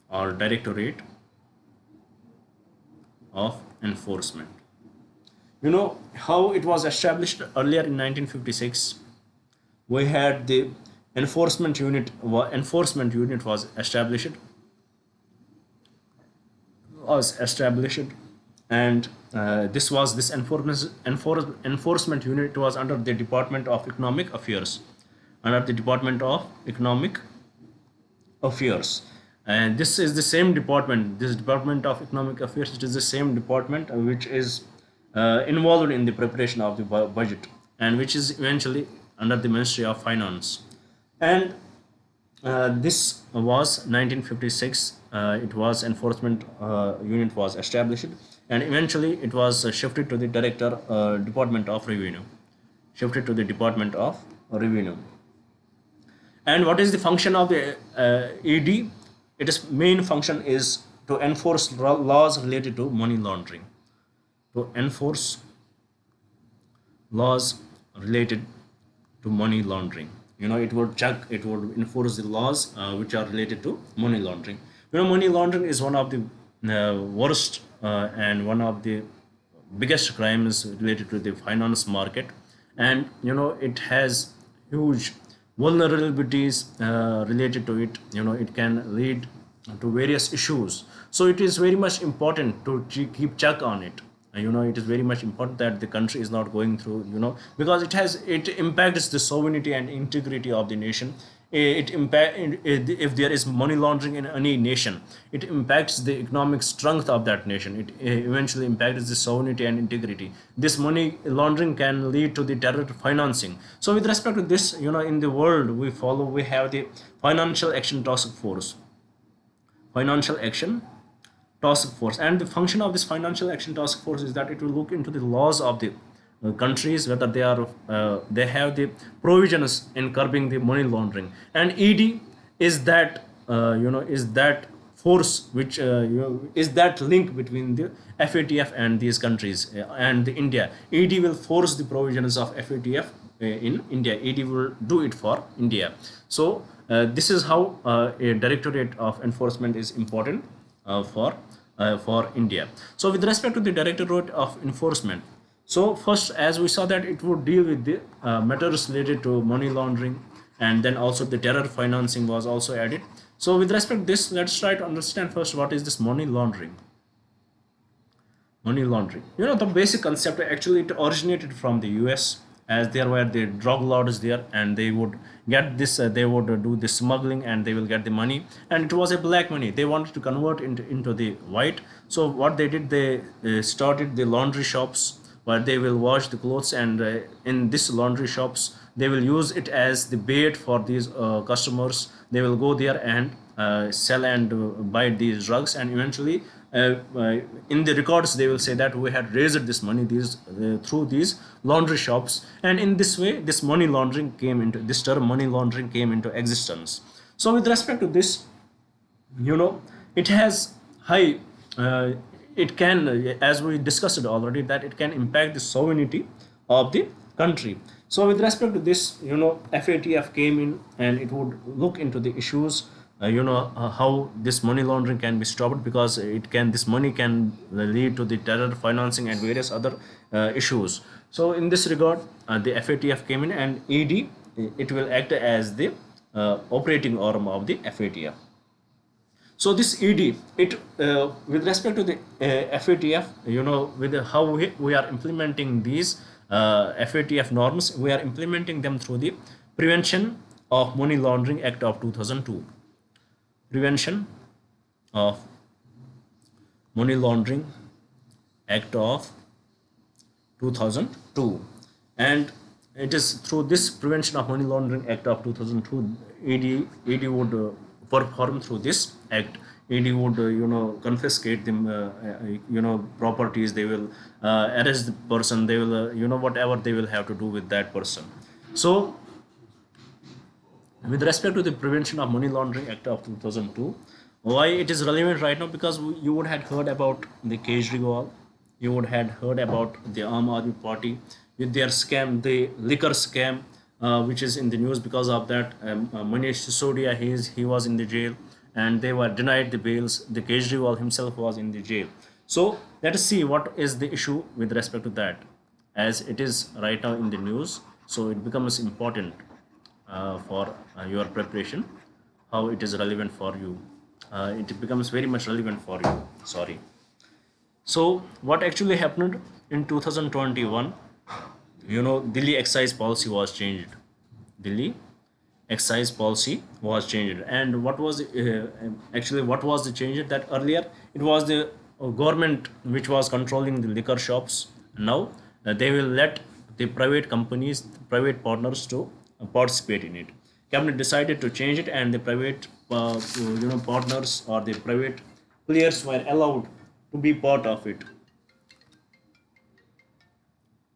or Directorate of Enforcement. You know how it was established earlier in 1956. We had the enforcement unit was established, and this enforcement unit was under the Department of Economic Affairs, under the Department of Economic Affairs. And this is the same department, this Department of Economic Affairs, it is the same department which is involved in the preparation of the budget, and which is eventually under the Ministry of Finance. And this was 1956. It was enforcement unit was established, and eventually it was shifted to the Department of Revenue, shifted to the Department of Revenue. And what is the function of the ED? Its main function is to enforce laws related to money laundering. To enforce laws related to money laundering. You know, it would enforce the laws which are related to money laundering. You know, money laundering is one of the worst and one of the biggest crimes related to the finance market, and you know it has huge vulnerabilities related to it. You know, it can lead to various issues, so it is very much important to keep check on it. You know, it is very much important that the country is not going through, you know, because it impacts the sovereignty and integrity of the nation. It impact if there is money laundering in any nation, it impacts the economic strength of that nation. It eventually impacts the sovereignty and integrity. This money laundering can lead to the terror financing. So with respect to this, you know, in the world we have the financial action task force, financial action task force. And the function of this financial action task force is that it will look into the laws of the countries, whether they have the provisions in curbing the money laundering. And ED is that is that force which is that link between the FATF and these countries and the India. ED will force the provisions of FATF in India. ED will do it for India. So this is how a Directorate of Enforcement is important for India. So with respect to the Directorate of Enforcement, so first, as we saw, that it would deal with the matters related to money laundering, and then also the terror financing was also added. So with respect to this, let's try to understand first what is this money laundering. Money laundering, you know, the basic concept actually it originated from the US, as there were the drug lords there, and they would get this they would do the smuggling, and they will get the money, and it was a black money they wanted to convert into the white. So what they did, they started the laundry shops where they will wash the clothes, and in this laundry shops they will use it as the bait for these customers. They will go there and sell and buy these drugs, and eventually in the records they will say that we had raised this money through these laundry shops. And in this way this term money laundering came into existence. So with respect to this, you know, it has high it can, as we discussed already, that it can impact the sovereignty of the country. So with respect to this, you know, FATF came in, and it would look into the issues, how this money laundering can be stopped, because this money can lead to the terror financing and various other issues. So in this regard, the FATF came in, and ED, it will act as the operating arm of the FATF. So this ED, with respect to the FATF, you know, with how we are implementing these FATF norms, we are implementing them through the Prevention of Money Laundering Act of 2002. Prevention of Money Laundering Act of 2002. And it is through this Prevention of Money Laundering Act of 2002, ED would perform through this act. ED would confiscate them properties. They will arrest the person. They will whatever they will have to do with that person. So with respect to the Prevention of Money Laundering Act of 2002, why it is relevant right now? Because you would have heard about the Kejriwal, you would have heard about the Aam Aadmi Party with their scam, the liquor scam, which is in the news. Because of that, Manish Sisodia, he was in the jail, and they were denied the bails. The Kejriwal himself was in the jail. So let us see what is the issue with respect to that, as it is right now in the news, so it becomes important for your preparation, how it is relevant for you. It becomes very much relevant for you. Sorry. So what actually happened in 2021? Delhi excise policy was changed. Delhi excise policy was changed, and what was actually what was the change? That earlier it was the government which was controlling the liquor shops. Now they will let the private companies, private partners to participate in it. Cabinet decided to change it, and the private partners or the private players were allowed to be part of it.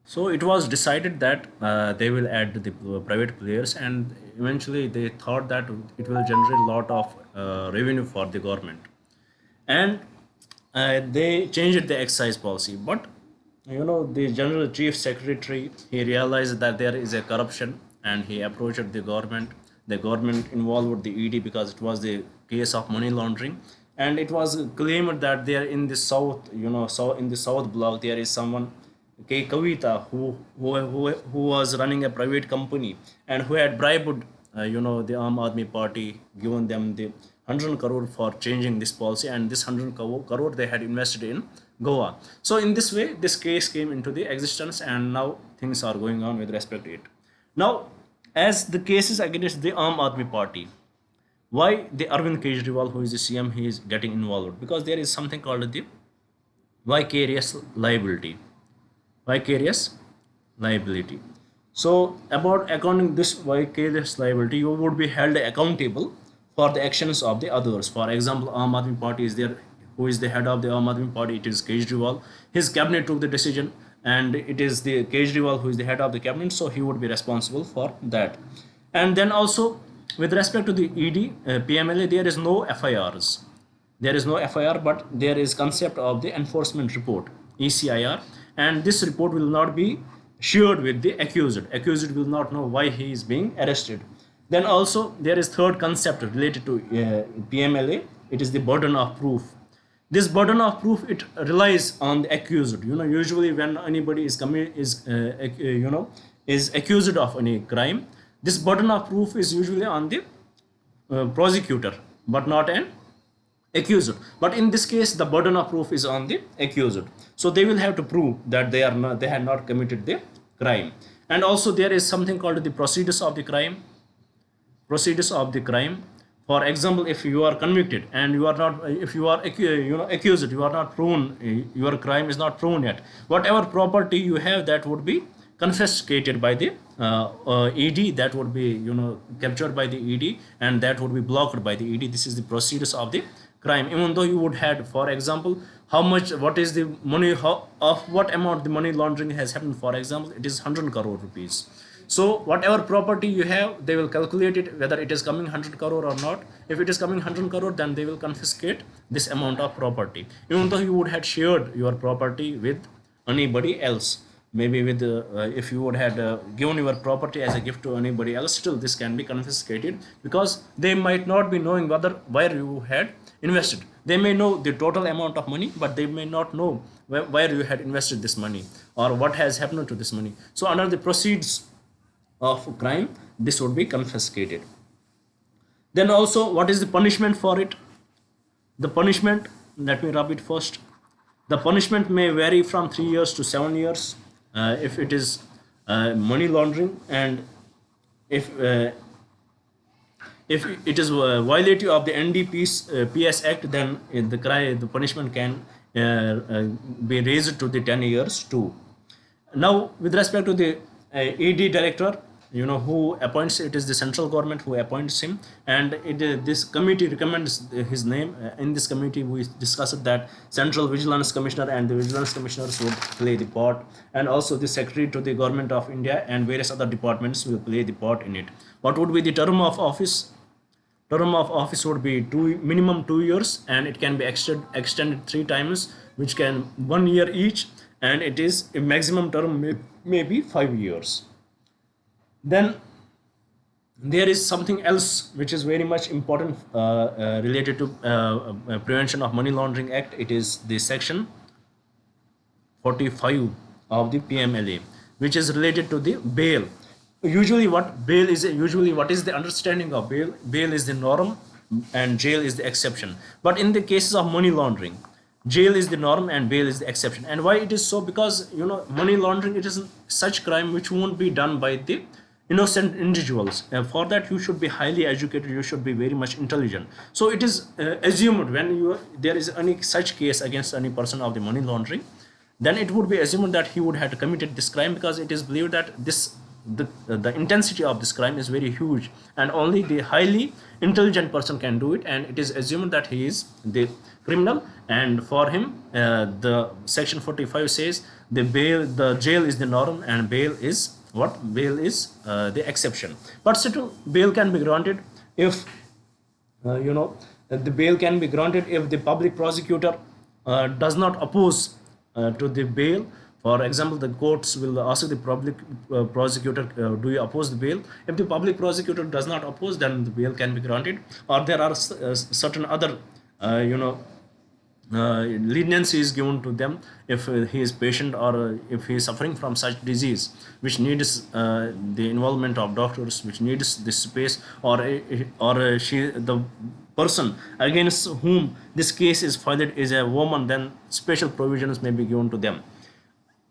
So it was decided that they will add the private players, and eventually they thought that it will generate a lot of revenue for the government, and they changed the excise policy. But the general chief secretary, he realized that there is a corruption, and he approached the government. The government involved the ED because it was the case of money laundering, and it was claimed that there in the south, so in the south block there is someone, K. Kavita, who was running a private company and who had bribed, the Aam Aadmi Party, given them the 100 crore for changing this policy, and this 100 crore they had invested in Goa. So in this way, this case came into the existence, and now things are going on with respect to it. Now, as the cases against the Aam Aadmi Party, why the Arvind Kejriwal, who is the CM, he is getting involved? Because there is something called the vicarious liability. Vicarious liability. So about accounting this vicarious liability, you would be held accountable for the actions of the others. For example, Aam Aadmi Party is there. Who is the head of the Aam Aadmi Party? It is Kejriwal. His cabinet took the decision, and it is the Kejriwal who is the head of the cabinet, so he would be responsible for that. And then also with respect to the ED, PMLA, there is no FIRs. There is no FIR, but there is concept of the enforcement report, ECIR, and this report will not be shared with the accused. Accused will not know why he is being arrested. Then also there is third concept related to PMLA. It is the burden of proof. This burden of proof, it relies on the accused. Usually when anybody is accused of any crime, this burden of proof is usually on the prosecutor, but not an accused. But in this case, the burden of proof is on the accused, so they will have to prove that they had not committed the crime. And also there is something called the procedures of the crime. Procedures of the crime. For example, if you are convicted and you are not, if you are accused, you are not proven, your crime is not proven yet, whatever property you have, that would be confiscated by the ED, that would be captured by the ED, and that would be blocked by the ED. This is the procedures of the crime. Even though you would had, for example, what is the money, of what amount the money laundering has happened. For example, it is 100 crore rupees. So whatever property you have, they will calculate it whether it is coming 100 crore or not. If it is coming 100 crore, then they will confiscate this amount of property, even though you would have shared your property with anybody else. Maybe with if you would have given your property as a gift to anybody else, still this can be confiscated, because they might not be knowing where you had invested. They may know the total amount of money, but they may not know where you had invested this money or what has happened to this money. So under the proceeds of crime, this would be confiscated. Then also, what is the punishment for it? The punishment, let me rub it first. The punishment may vary from 3 years to 7 years if it is money laundering, and if it is violative of the NDPS Act, then the punishment can be raised to the 10 years too. Now, with respect to the ED director, who appoints, it is the central government who appoints him, and this committee recommends his name. In this committee, we discussed that Central Vigilance Commissioner and the Vigilance Commissioners would play the part, and also the Secretary to the Government of India and various other departments will play the part in it. What would be the term of office? Term of office would be minimum 2 years, and it can be extended 3 times, which can 1 year each, and it is a maximum term may be 5 years. Then there is something else which is very much important related to Prevention of Money Laundering Act. It is the section 45 of the PMLA, which is related to the bail. Usually what is the understanding of bail? Bail is the norm and jail is the exception. But in the cases of money laundering, jail is the norm and bail is the exception. And why it is so? Because money laundering, it is such crime which won't be done by the innocent individuals. For that you should be highly educated, you should be very much intelligent. So it is assumed when there is any such case against any person of the money laundering, then it would be assumed that he would have committed this crime, because it is believed that the intensity of this crime is very huge and only the highly intelligent person can do it, and it is assumed that he is the criminal. And for him, the section 45 says the jail is the norm and bail is what? Bail is the exception. But still bail can be granted if the bail can be granted if the public prosecutor does not oppose to the bail. For example, the courts will ask the public prosecutor, do you oppose the bail? If the public prosecutor does not oppose, then the bail can be granted. Or there are certain other leniency is given to them if he is patient, or if he is suffering from such disease which needs the involvement of doctors, which needs this space, or the person against whom this case is filed is a woman, then special provisions may be given to them.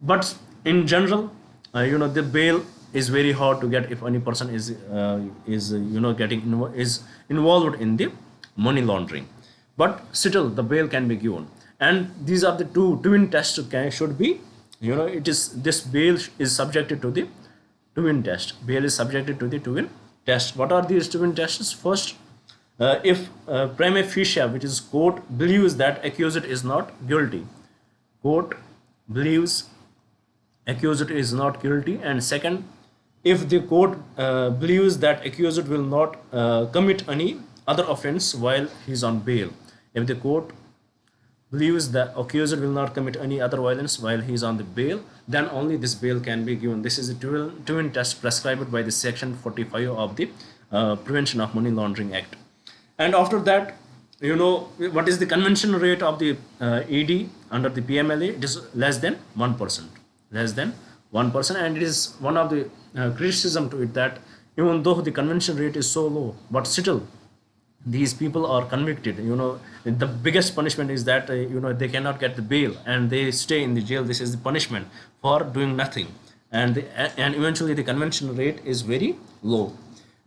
But in general, the bail is very hard to get if any person is involved in the money laundering. But still the bail can be given. And these are the two twin tests should be, this bail is subjected to the twin test. Bail is subjected to the twin test. What are these twin tests? First, if prima facie, which is court believes that accused is not guilty. Court believes accused is not guilty. And second, if the court believes that accused will not commit any other offense while he is on bail. If the court believes that accused will not commit any other violence while he is on the bail, then only this bail can be given. This is the twin test prescribed by the section 45 of the Prevention of Money Laundering Act. And after that, what is the convention rate of the ED under the PMLA? It is less than 1%. Less than 1%. And it is one of the criticism to it that even though the convention rate is so low, but still these people are convicted. The biggest punishment is that they cannot get the bail and they stay in the jail. This is the punishment for doing nothing, and eventually the convention rate is very low.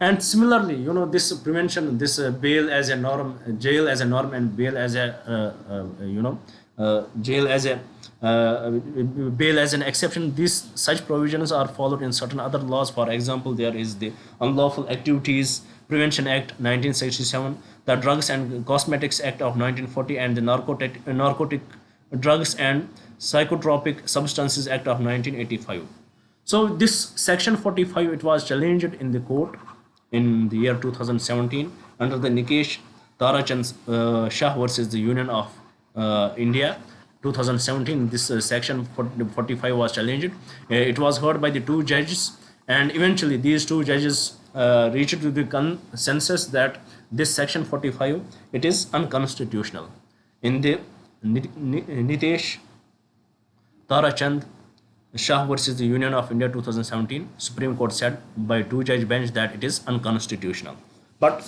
And similarly, this prevention, this bail as a norm, jail as a norm, and bail as a jail as a bail as an exception, these such provisions are followed in certain other laws. For example, there is the Unlawful Activities Prevention Act 1967, the Drugs and Cosmetics Act of 1940, and the Narcotic Drugs and Psychotropic Substances Act of 1985. So this section 45, it was challenged in the court in the year 2017 under the Nikesh Tarachand Shah versus the Union of India. 2017, this section 45 was challenged. It was heard by the two judges, and eventually these two judges reached to the consensus that this section 45, it is unconstitutional. In the Nitesh Tarachand Shah versus the Union of India 2017, Supreme Court said by two-judge bench that it is unconstitutional. But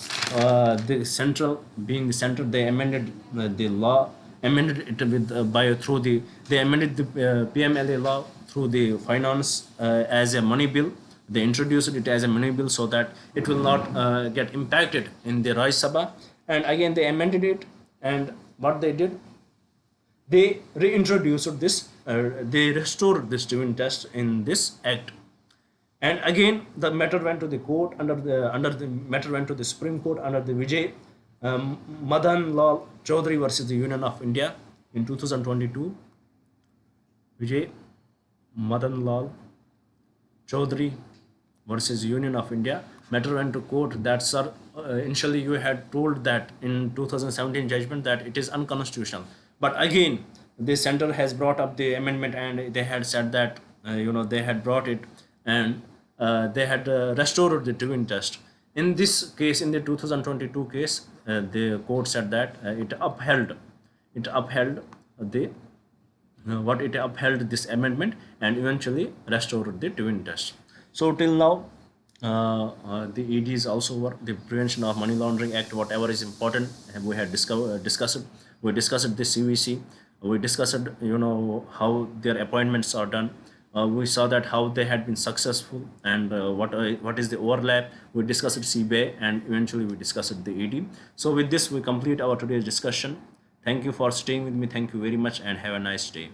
the central, being the center, they amended the law, amended it with they amended the PMLA law through the finance as a money bill. They introduced it as a money bill so that it will not get impacted in the Raj Sabha. And again they amended it, and what they did, they reintroduced this, they restored this twin test in this act. And again the matter went to the court matter went to the Supreme Court under the Vijay Madan Lal Chaudhary versus the Union of India in 2022. Vijay Madan Lal Chaudhary versus Union of India. Matter went to court that, sir, initially you had told that in 2017 judgment that it is unconstitutional, but again the center has brought up the amendment and they had said that they had brought it and they had restored the twin test. In this case, in the 2022 case, the court said that it upheld the what it upheld this amendment and eventually restored the twin test. So till now, the EDs also work. The Prevention of Money Laundering Act, whatever is important, we had discussed. We discussed the CVC. We discussed, how their appointments are done. We saw that how they had been successful and what is the overlap. We discussed CBA and eventually we discussed the ED. So with this, we complete our today's discussion. Thank you for staying with me. Thank you very much and have a nice day.